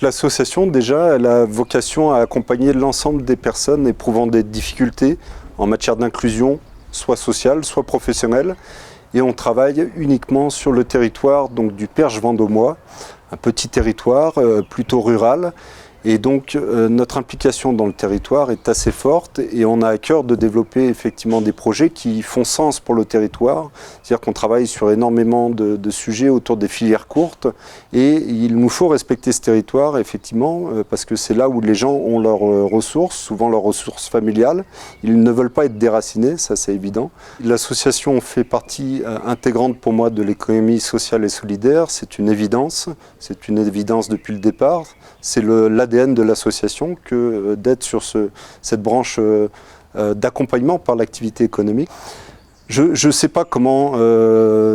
L'association, déjà, elle a vocation à accompagner l'ensemble des personnes éprouvant des difficultés en matière d'inclusion, soit sociale, soit professionnelle. Et on travaille uniquement sur le territoire donc, du Perche vendômois, un petit territoire plutôt rural. Et donc notre implication dans le territoire est assez forte et on a à cœur de développer effectivement des projets qui font sens pour le territoire. C'est-à-dire qu'on travaille sur énormément de sujets autour des filières courtes et il nous faut respecter ce territoire effectivement parce que c'est là où les gens ont leurs ressources, souvent leurs ressources familiales. Ils ne veulent pas être déracinés, ça c'est évident. L'association fait partie intégrante pour moi de l'économie sociale et solidaire, c'est une évidence depuis le départ. C'est l'ADN de l'association que d'être sur cette branche d'accompagnement par l'activité économique. Je ne sais pas comment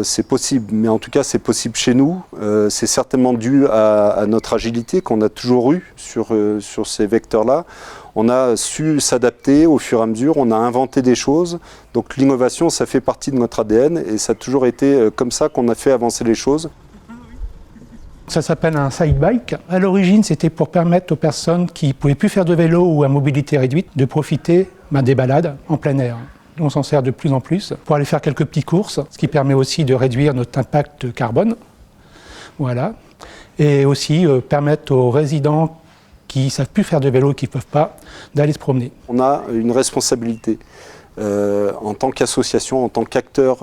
c'est possible, mais en tout cas c'est possible chez nous. C'est certainement dû à notre agilité qu'on a toujours eue sur ces vecteurs-là. On a su s'adapter au fur et à mesure, on a inventé des choses. Donc l'innovation, ça fait partie de notre ADN et ça a toujours été comme ça qu'on a fait avancer les choses. Ça s'appelle un side bike. À l'origine, c'était pour permettre aux personnes qui ne pouvaient plus faire de vélo ou à mobilité réduite de profiter des balades en plein air. On s'en sert de plus en plus pour aller faire quelques petites courses, ce qui permet aussi de réduire notre impact carbone. Voilà. Et aussi permettre aux résidents qui ne savent plus faire de vélo, qui ne peuvent pas, d'aller se promener. On a une responsabilité en tant qu'association, en tant qu'acteur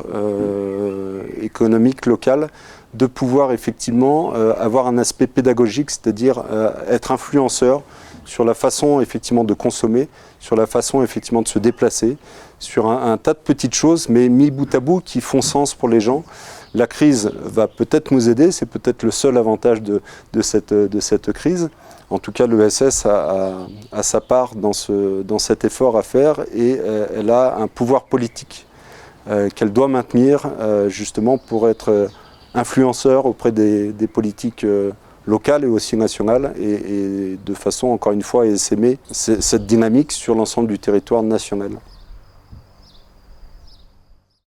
économique local, de pouvoir effectivement avoir un aspect pédagogique, c'est-à-dire être influenceur sur la façon effectivement de consommer, sur la façon effectivement de se déplacer, sur un tas de petites choses, mais mis bout à bout qui font sens pour les gens. La crise va peut-être nous aider, c'est peut-être le seul avantage de cette crise. En tout cas, l'ESS a sa part dans cet effort à faire et elle a un pouvoir politique qu'elle doit maintenir justement pour être influenceur auprès des politiques locales et aussi nationales et de façon, encore une fois, à essaimer cette dynamique sur l'ensemble du territoire national.